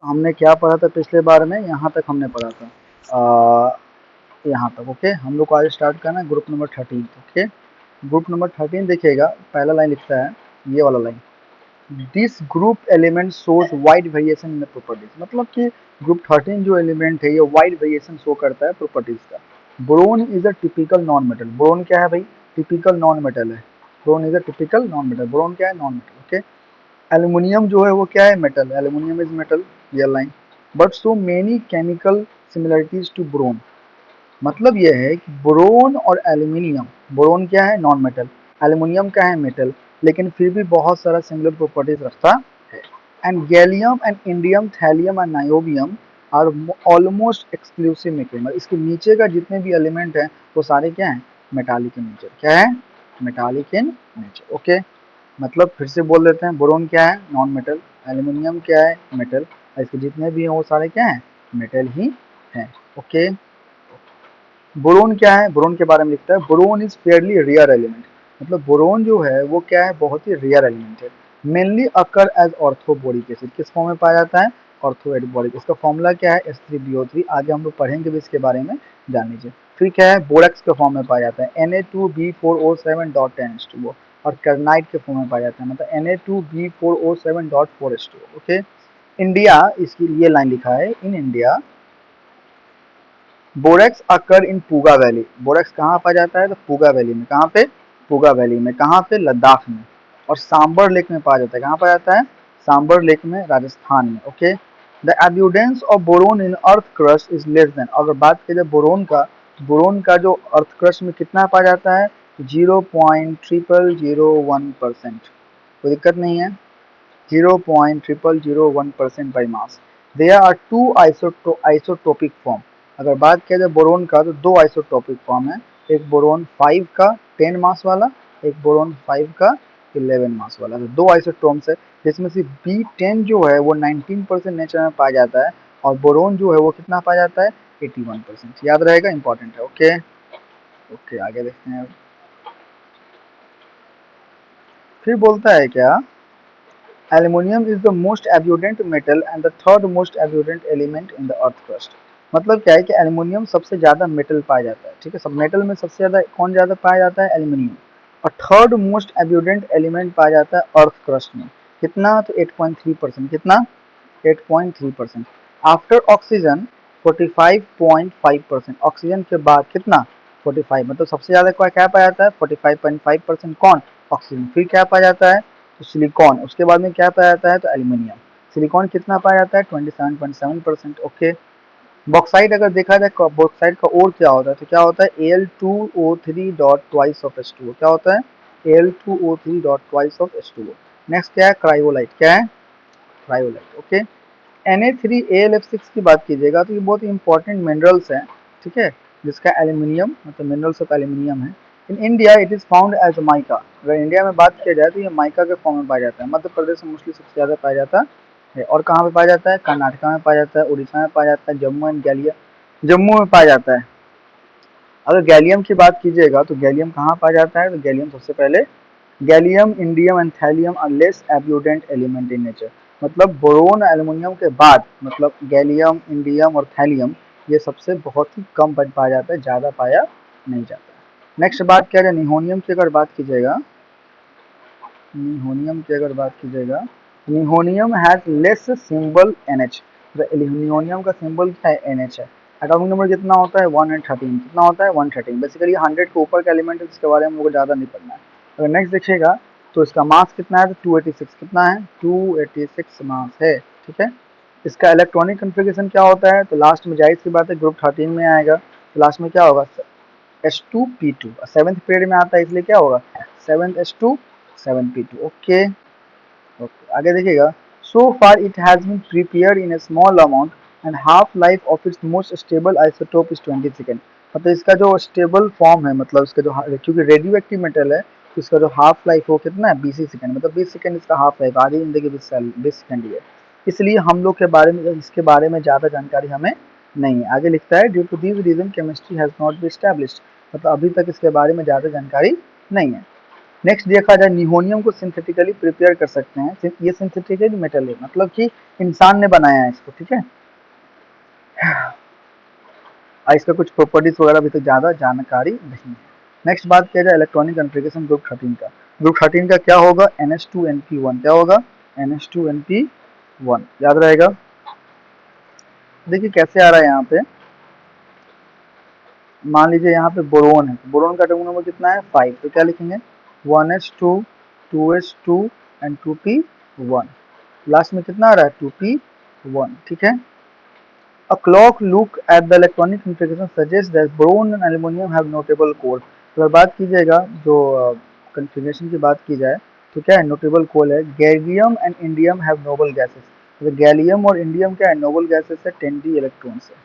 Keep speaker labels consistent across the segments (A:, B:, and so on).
A: हमने क्या पढ़ा था पिछले बार में, यहाँ तक हमने पढ़ा था, यहाँ तक। ओके, हम लोग को आज स्टार्ट करना है group number 13। Okay, group number 13 देखिएगा, पहला लाइन लिखता है, ये वाला line, this group element shows wide variation in properties. मतलब कि ग्रुप 13 जो एलिमेंट है ये वाइड वेरिएशन शो करता है प्रॉपर्टीज का। Boron is a typical non metal. Boron क्या है भाई? टिपिकल नॉन मेटल है। Boron is a typical non metal. Boron क्या है? Non metal. ओके, एल्यूमिनियम जो है वो क्या है? मेटल। एल्यूमिनियम इज मेटल, ये line. But so many chemical similarities to boron. मतलब यह है कि बोरोन और एल्यूमिनियम, बोरोन क्या है? नॉन मेटल, एल्यूमिनियम क्या है? मेटल, लेकिन फिर भी बहुत सारा सिमिलर प्रॉपर्टीज रखता है। And gallium and indium, thallium and niobium are almost exclusive material. इसके नीचे का जितने भी एलिमेंट हैं वो सारे क्या हैं? Metallic in nature. क्या है? Metallic in nature. ओके, मतलब फिर से बोल देते हैं, बोरोन क्या है? नॉन मेटल, एल्यूमिनियम क्या है? मेटल, और इसके जितने भी हैं वो सारे क्या हैं? मेटल ही हैं। ओके, बोरोन क्या है? बोरोन के बारे में लिखता है, boron is fairly rare element. मतलब बोरोन जो है वो क्या है? बहुत ही रेयर एलिमेंट है। Mainly occur as orthoboric acid. किस फॉर्म में पाया जाता है? ऑर्थोबोरिक। इसका फॉर्मूला क्या है? H3BO3। आगे हम लोग पढ़ेंगे भी इसके बारे में, जान लीजिए। फिर क्या है? बोरेक्स के फॉर्म में पाया जाता है, Na2B4O7.10H2O। और कार्नाइट के फॉर्म में पाया जाता है, मतलब Na2B4O7.4H2O। ओके, इंडिया, इसकी ये लाइन लिखा है, in India borax occur in Puga valley. Borax कहाँ पाया जाता है? तो पूगा वैली में। कहाँ पे? पूगा वैली में। कहाँ पे? लद्दाख में। और सांबर लेक में पाया जाता है। कहाँ पाया जाता है? सांबर लेक में, राजस्थान में। Okay, the एब्यूडेंस of boron in earth crust is less than. अगर बात की जाए बोरोन का जो अर्थ क्रस्ट में कितना पाया जाता है? 0.0001%। कोई दिक्कत नहीं है, 0.0001% by mass. There are two isotopic form. अगर बात किया जाए बोरोन का तो दो आइसोटोपिक फॉर्म है, एक बोरोन 5 का 10 मास वाला, एक बोरोन 5 का 11 मास वाला। तो दो आइसोटोम्स है, जिसमें से B10 जो है वो 19% नेचर में पाया जाता है, और बोरोन जो है वो कितना पाया जाता है? 81%। याद रहेगा, इंपॉर्टेंट है। ओके ओके, आगे देखते हैं। फिर बोलता है क्या, aluminium is the most abundant metal and the third most abundant element in the earth crust. मतलब क्या है कि एल्यूमिनियम सबसे ज्यादा मेटल पाया जाता है। ठीक है, सब मेटल में सबसे ज्यादा कौन ज्यादा पाया जाता है? एल्यूमिनियम। और थर्ड मोस्ट एब्यूडेंट एलिमेंट पाया जाता है अर्थ क्रस्ट में। कितना? तो 8.3%। कितना? 8.3%। After oxygen 45.5%। ऑक्सीजन के बाद कितना? 45। मतलब सबसे ज्यादा क्या पाया जाता है? 45.5%। कौन? ऑक्सीजन। फिर क्या पाया जाता है? तो सिलिकॉन। उसके बाद में क्या पाया जाता है? तो एल्यूमिनियम। सिलिकॉन कितना पाया जाता है? 27.7%। ओके, बॉक्साइट अगर देखा जाए, बॉक्साइट का और क्या होता है? तो क्या होता है? Al2O3 dot twice of H2O। क्या होता है? Al2O3 dot twice of H2O। Next क्या है? क्रायोलाइट। क्या है? क्रायोलाइट। ओके, Na3AlF6 की बात कीजिएगा तो ये बहुत ही इंपॉर्टेंट मिनरल्स हैं। ठीक है, जिसका एल्यूमिनियम, मतलब मिनरल्स ऑफ एल्यूमिनियम है। In India it is found as mica. अगर इंडिया में बात किया जाए तो ये माइका के फॉर्म में पाया जाता है। मध्य प्रदेश में मोस्टली सबसे ज्यादा पाया जाता है। और कहाँ पे पाया जाता है? कर्नाटका में पाया जाता है, उड़ीसा में पाया जाता है, जम्मू एंड गैलिया, जम्मू में पाया जाता है। अगर गैलियम की बात कीजिएगा तो गैलियम कहाँ पाया जाता है? तो गैलियम सबसे पहले, gallium, indium and thallium are less abundant element in nature. मतलब बोरोन एल्यूमिनियम के बाद, मतलब गैलियम, इंडियम और थैलियम, ये सबसे बहुत ही कम पाया जाता है, ज़्यादा पाया नहीं जाता है। नेक्स्ट बात क्या है? निहोनियम की अगर बात कीजिएगा, निहोनियम की अगर बात कीजिएगा, निहोनियम हैज लेस सिंबल NH। निहोनियम का सिंबल क्या है? NH है। एटॉमिक नंबर कितना होता है? 113। कितना होता है? 113। बेसिकली 100 के ऊपर का एलिमेंट है, जिसके बारे में हमको ज़्यादा नहीं पढ़ना है। अगर नेक्स्ट देखिएगा तो इसका मास कितना है? तो 286। कितना है? 286 मास है। ठीक है, इसका इलेक्ट्रॉनिक कन्फिगरेशन क्या होता है? तो लास्ट में जाहिर सी बात है ग्रुप 13 में आएगा, तो लास्ट में क्या होगा? H2P2। सेवन्थ पीरियड में आता है, इसलिए क्या होगा? 7H2 7P2। ओके ओके, आगे देखिएगा, so far it has been prepared in a small amount and half life of its most stable isotope is 20 second. मतलब इसका जो स्टेबल फॉर्म है, मतलब इसका जो, क्योंकि रेडियो एक्टिव मेटल है तो इसका जो हाफ लाइफ वो कितना है? 20 सेकेंड। मतलब 20 सेकेंड इसका हाफ लाइफ, आधी जिंदगी 20 सेकेंड ही है। इसलिए हम लोग के बारे में, इसके बारे में ज़्यादा जानकारी हमें नहीं है। आगे लिखता है, due to this reason chemistry has not be established. मतलब अभी तक इसके बारे में ज़्यादा जानकारी नहीं है। नेक्स्ट देखा जाए निहोनियम को सिंथेटिकली प्रिपेयर कर सकते हैं, ये सिंथेटिकली मेटल है, मतलब कि इंसान ने बनाया है इसको, ठीक है। इसका कुछ प्रॉपर्टीज वगैरह भी तो ज़्यादा जानकारी नहीं है। नेक्स्ट बात किया जाए इलेक्ट्रॉनिक कन्फिगरेशन ग्रुप 13 का। ग्रुप 13 का क्या होगा, NH2NP1, क्या होगा, NH2NP1, याद रहेगा। देखिए कैसे आ रहा है यहाँ पे, मान लीजिए यहाँ पे बोरोन है, बोरोन का एटॉमिक नंबर कितना है 5, तो क्या लिखेंगे 1s2 2s2 and 2p1, last में कितना आ रहा है 2p1, ठीक है। A clock look at the electronic configuration suggests that boron and aluminum have notable core। अगर बात कीजिएगा जो कन्फिग्रेशन की बात की जाए तो क्या है, नोटेबल कोर है, gallium and indium have noble gases, तो गैलियम और इंडियम क्या है, नोबल गैसेस है, 10d इलेक्ट्रॉन्स है।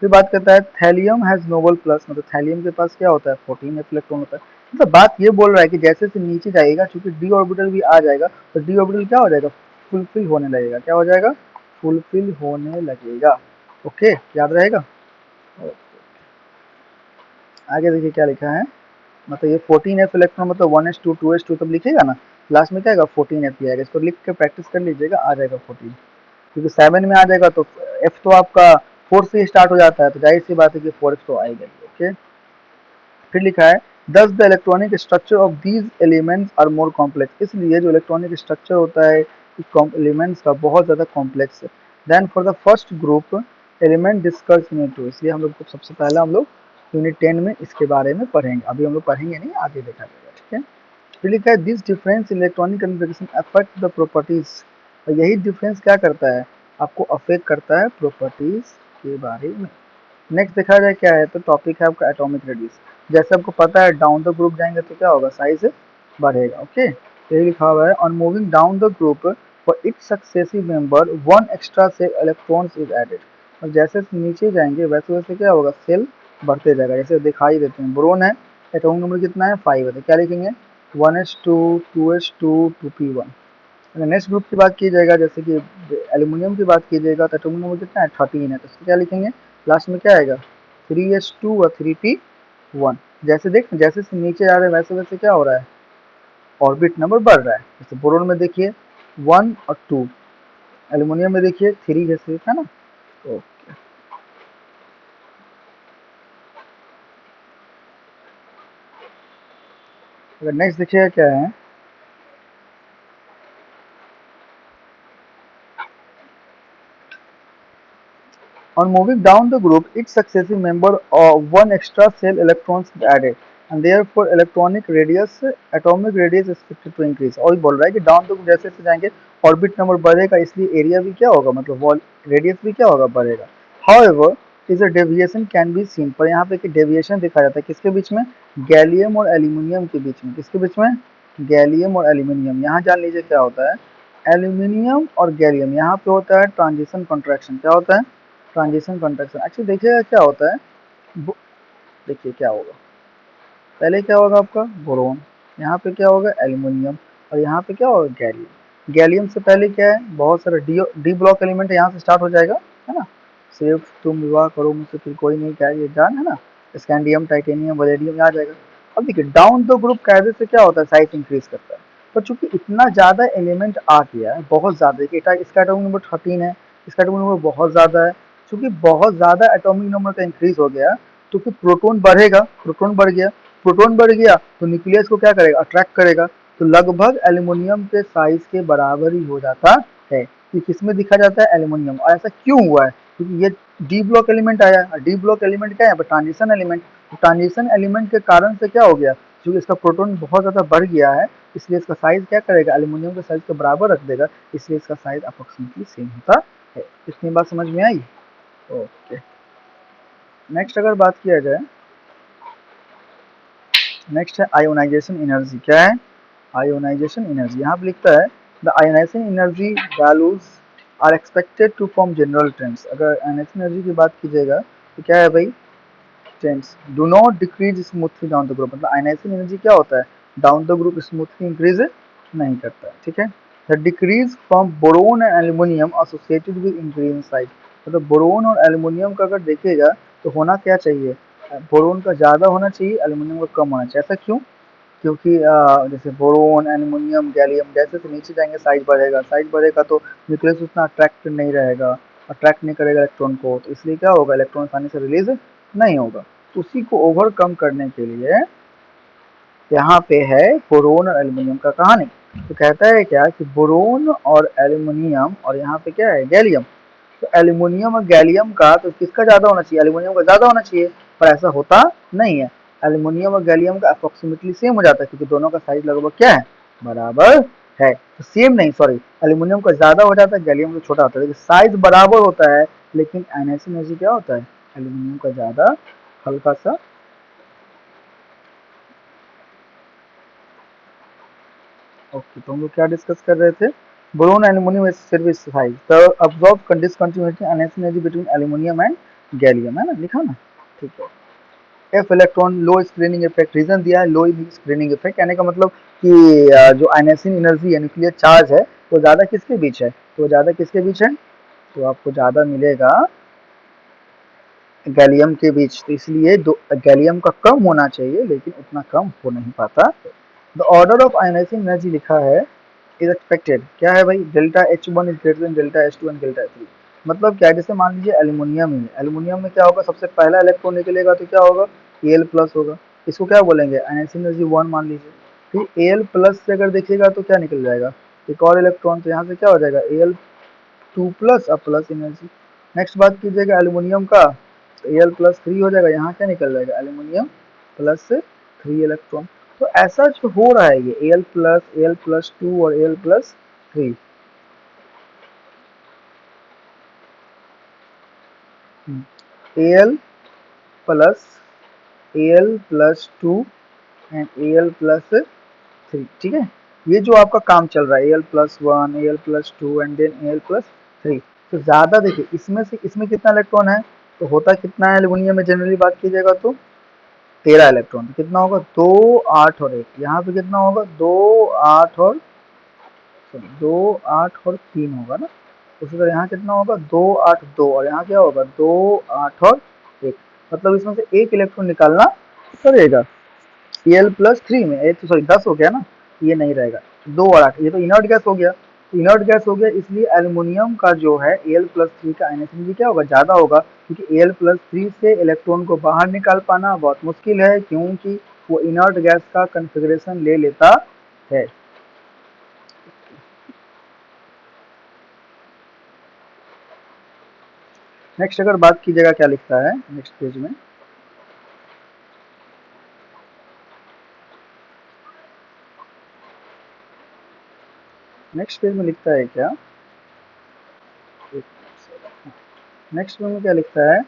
A: फिर बात करता है थैलियम हैज नोबल प्लस, मतलब थैलियम के पास क्या होता है 14f इलेक्ट्रॉन होता है। मतलब बात ये बोल रहा है कि जैसे से नीचे जाएगा क्योंकि डी ऑर्बिटल भी आ जाएगा, तो डी ऑर्बिटल क्या हो जाएगा, फुलफिल होने लगेगा, क्या हो जाएगा, फुलफिल होने लगेगा। ओके, याद रहेगा। आगे देखिए क्या लिखा है, मतलब ये 14f इलेक्ट्रॉन, मतलब 1s2 2s2 तब लिखेगा ना, लास्ट में क्या आएगा 14f आएगा, इसको लिख के प्रैक्टिस कर लीजिएगा, आ जाएगा 14, क्योंकि 7 में आ जाएगा तो f तो आपका 4 से स्टार्ट हो जाता है, तो जाहिर सी बात है कि 4f तो आएगा। ओके, फिर लिखा है thus the electronic structure of these elements are more complex, इसलिए जो इलेक्ट्रॉनिक स्ट्रक्चर होता है इस एलिमेंट्स का बहुत ज़्यादा कॉम्प्लेक्स है। Then for the first group element discuss unit 2, इसलिए हम लोग को सबसे पहले हम लोग यूनिट 10 में इसके बारे में पढ़ेंगे, अभी हम लोग पढ़ेंगे नहीं, आगे देखा जाएगा, ठीक है। फिर लिखा है this difference electronic configuration affect the properties, और यही डिफरेंस क्या करता है, आपको अफेक्ट करता है प्रॉपर्टीज के बारे में। नेक्स्ट देखा जाए क्या है, तो टॉपिक है आपका एटॉमिक रेडियस। जैसे आपको पता है डाउन द ग्रुप जाएंगे तो क्या होगा, साइज बढ़ेगा। ओके, यही लिखा हुआ है on moving down the group for its successive member one extra shell electrons is added, और जैसे नीचे जाएंगे वैसे वैसे क्या होगा, सेल बढ़ते जाएगा, जैसे दिखाई देते हैं। बोरोन है, एटॉमिक नंबर कितना है 5 है, तो क्या लिखेंगे 1s2 2s2 2p1। अगर नेक्स्ट ग्रुप की बात की जाएगा, जैसे कि एल्यूमिनियम की बात कीजिएगा, तो एटॉमिक नंबर कितना है 13 है, तो इसको क्या लिखेंगे, लास्ट में क्या आएगा 3s2 और 3p1। जैसे देख जैसे से नीचे आ रहे हैं वैसे वैसे क्या हो रहा है, ऑर्बिट नंबर बढ़ रहा है। जैसे बोरोन में देखिए 1 और 2, एल्यूमिनियम में देखिए 3 जैसे है ना। तो अगर नेक्स्ट देखिएगा क्या है, on moving down the group, each successive member of one extra cell electrons is added, and therefore atomic radius is expected to increase। और बोल रहा है कि डाउन द ग्रुप जैसे जैसे जाएंगे ऑर्बिट नंबर बढ़ेगा, इसलिए एरिया भी क्या होगा, मतलब वॉल रेडियस भी क्या होगा, बढ़ेगा। However is a deviation can be seen, पर यहाँ पे कि डेविएशन दिखा जाता है किसके बीच में, गैलियम और एल्यूमिनियम के बीच में, किसके बीच में, गैलियम और एल्यूमिनियम। यहाँ जान लीजिए क्या होता है, एल्यूमिनियम और गैलियम, यहाँ पे होता है ट्रांजिशन कॉन्ट्रैक्शन, क्या होता है, ट्रांजिशन कॉन्ट्रैक्शन। एक्चुअली देखिएगा क्या होता है, देखिए क्या होगा, पहले क्या होगा आपका बोरोन, यहाँ पे क्या होगा एल्यूमिनियम, और यहाँ पे क्या होगा गैलियम। गैलियम से पहले क्या है, बहुत सारा डी ब्लॉक एलिमेंट यहाँ से स्टार्ट हो जाएगा, है ना। सिर्फ तुम विवाह करो मुझसे फिर कोई नहीं, क्या ये जान है ना, स्कैंडियम टाइटेनियम वलेडियम आ जाएगा। अब देखिए डाउन द ग्रुप कायदे से क्या होता है, साइज इंक्रीज करता है, पर चूंकि इतना ज़्यादा एलिमेंट आ गया है, बहुत ज़्यादा, देखिए इसका एटॉमिक नंबर 13 है, इसका एटॉमिक नंबर बहुत ज़्यादा है, चूंकि बहुत ज़्यादा एटॉमिक नंबर का इंक्रीज हो गया तो फिर प्रोटॉन बढ़ेगा, प्रोटॉन बढ़ गया, प्रोटॉन बढ़ गया तो न्यूक्लियस को क्या करेगा, अट्रैक्ट करेगा, तो लगभग एल्यूमिनियम के साइज के बराबर ही हो जाता है। ये किसमें दिखा जाता है, एल्यूमिनियम। और ऐसा क्यों हुआ है, क्योंकि ये डी ब्लॉक एलिमेंट आया, डी ब्लॉक एलिमेंट क्या है, ट्रांजिशन एलिमेंट। तो ट्रांजिशन एलिमेंट के कारण से क्या हो गया, क्योंकि इसका प्रोटॉन बहुत ज़्यादा बढ़ गया है, इसलिए इसका साइज क्या करेगा, एल्यूमिनियम के साइज के बराबर रख देगा, इसलिए इसका साइज अप्रोक्सीमेटली सेम होता है। इतनी बात समझ में आई। ओके, नेक्स्ट अगर बात किया जाए, नेक्स्ट है आयोनाइजेशन एनर्जी। क्या है, आयोनाइजेशन एनर्जी। यहाँ पे लिखता है the ionization energy values are expected to form general trends. अगर आयोनाइजेशन एनर्जी की बात कीजिएगा तो क्या है भाई, trends do not decrease smoothly down the group, मतलब आयोनाइजेशन एनर्जी क्या होता है, down the group smoothly increase नहीं करता है, ठीक है। The decrease from boron and aluminium associated with increase in size, मतलब बोरोन और एल्यूमिनियम का अगर देखिएगा तो होना क्या चाहिए, बोरोन का ज़्यादा होना चाहिए, एल्यूमिनियम का कम होना चाहिए। ऐसा क्यों, क्योंकि जैसे बोरोन, एल्युमिनियम, गैलियम जैसे से नीचे जाएंगे साइज बढ़ेगा तो न्यूक्लियस उतना अट्रैक्ट नहीं रहेगा, अट्रैक्ट नहीं करेगा इलेक्ट्रॉन को, तो इसलिए क्या होगा, इलेक्ट्रॉन आसानी से रिलीज नहीं होगा। तो उसी को ओवरकम करने के लिए यहाँ पे है बोरोन और एल्युमिनियम का कहानी। तो कहता है क्या कि बोरोन और एल्युमिनियम और यहाँ पे क्या है, गैलियम। तो एल्युमिनियम और गैलियम का तो किसका ज्यादा होना चाहिए, एल्युमिनियम का ज्यादा होना चाहिए, पर ऐसा होता नहीं है। एल्युमिनियम और गैलियम का अप्रोक्सीमेटली सेम हो जाता है क्योंकि दोनों का साइज लगभग क्या है, बराबर है। तो सेम नहीं, सॉरी, एल्युमिनियम का ज्यादा हो जाता है, गैलियम का छोटा होता है, लेकिन साइज बराबर होता है, लेकिन आयनाइजिंग एनर्जी क्या होता है, एल्युमिनियम का ज्यादा, हल्का सा। ओके, तो हम लोग क्या डिस्कस कर रहे थे, boron aluminium service size the absorb discontinuity energy energy between aluminium and gallium, है ना, लिखा ना, ठीक है। एफ इलेक्ट्रॉन लो स्क्रीनिंग इफेक्ट, रीजन दिया है लो स्क्रीनिंग इफेक्ट, कहने का मतलब कि जो आयनाइजिंग एनर्जी है, न्यूक्लियर चार्ज है, वो ज्यादा किसके बीच है, तो ज्यादा किसके बीच है, तो आपको ज्यादा मिलेगा गैलियम के बीच, तो इसलिए दो गैलियम का कम होना चाहिए, लेकिन उतना कम हो नहीं पाता। The order of ionising energy लिखा है इज एक्सपेक्टेड, क्या है भाई, delta H one is greater than delta H two and delta three. मतलब क्या है, जैसे मान लीजिए एल्युमिनियम ही है, एल्युमिनियम में क्या होगा, सबसे पहला इलेक्ट्रॉन निकलेगा तो क्या होगा, एल प्लस होगा, इसको क्या बोलेंगे, आयनाइजिंग एनर्जी वन मान लीजिए। फिर एल प्लस से अगर देखिएगा तो क्या निकल जाएगा, एक और इलेक्ट्रॉन, तो यहाँ से क्या हो जाएगा, एल टू प्लस अब प्लस एनर्जी। नेक्स्ट बात कीजिएगा एल्युमिनियम का, एल प्लस थ्री हो जाएगा, यहाँ क्या निकल जाएगा, एल्युमिनियम प्लस थ्री इलेक्ट्रॉन। तो ऐसा जो हो रहा है ये एल प्लस टू और L plus three, L plus two and L plus three, ठीक है। ये जो आपका काम चल रहा है, L plus one, L plus two and then L plus three, तो ज्यादा देखिए इसमें से, इसमें कितना इलेक्ट्रॉन है, तो होता कितना है एल्युमिनियम में, जनरली बात कीजिएगा तो 13 इलेक्ट्रॉन, तो कितना होगा, दो आठ और एक, यहाँ पे कितना होगा, दो आठ और, सॉरी, दो आठ और तीन होगा ना। उसी तरह यहाँ कितना होगा, दो आठ दो, और यहाँ क्या होगा, दो आठ और एक, मतलब इसमें से एक इलेक्ट्रॉन निकालना पड़ेगा। एल प्लस थ्री में एक, तो सॉरी 10 हो गया ना, ये नहीं रहेगा, दो और आठ, ये तो इनर्ट गैस हो गया, इनर्ट गैस हो गया, इसलिए एल्युमिनियम का जो है एल प्लस थ्री का आयनाइजेशन क्या होगा, ज्यादा होगा, क्योंकि एल प्लस थ्री से इलेक्ट्रॉन को बाहर निकाल पाना बहुत मुश्किल है, क्योंकि वो इनर्ट गैस का कन्फिग्रेशन ले लेता है। नेक्स्ट अगर बात कीजिएगा क्या लिखता है नेक्स्ट पेज में, नेक्स्ट पेज में लिखता है क्या, नेक्स्ट में क्या लिखता है,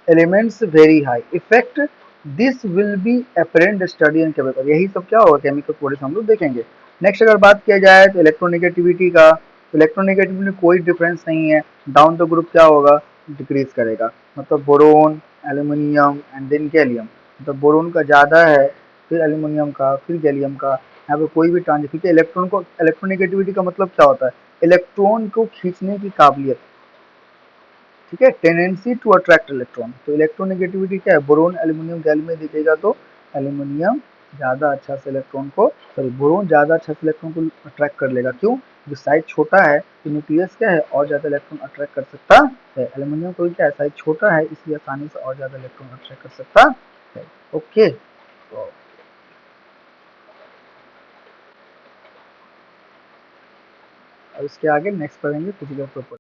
A: elements very high effect this will be apparent study and chemical, यही सब क्या होगा, केमिकल प्रोडक्ट हम लोग देखेंगे। नेक्स्ट अगर बात किया जाए तो इलेक्ट्रोनेगेटिविटी का, तो इलेक्ट्रोनेगेटिविटी में कोई डिफरेंस नहीं है, डाउन द ग्रुप क्या होगा, डिक्रीज करेगा, मतलब boron, aluminium and then gallium, मतलब बोरोन का ज़्यादा है, फिर एल्यूमिनियम का, फिर गैलियम का, यहाँ पे कोई भी ट्रांजिशन, क्योंकि इलेक्ट्रॉन को, इलेक्ट्रोनेगेटिविटी का मतलब क्या होता है, इलेक्ट्रॉन को खींचने की काबिलियत, ठीक है, टेंडेंसी टू अट्रैक्ट इलेक्ट्रॉन। तो इलेक्ट्रोनेगेटिविटी क्या है, बोरोन एल्यूमिनियम गैलियम में दिखेगा तो एल्यूमिनियम ज़्यादा अच्छा से इलेक्ट्रॉन को, सॉरी, बोरोन ज़्यादा अच्छा से इलेक्ट्रॉन को अट्रैक्ट कर लेगा, क्यों, जो साइज छोटा है तो न्यूक्लियस क्या है, और ज़्यादा इलेक्ट्रॉन अट्रैक्ट कर सकता है, एल्यूमिनियम को क्या है, साइज छोटा है इसलिए आसानी से और ज़्यादा इलेक्ट्रॉन अट्रैक्ट कर सकता है। ओके, तो अब इसके आगे नेक्स्ट पढ़ेंगे फिजिकल प्रॉपर्टी।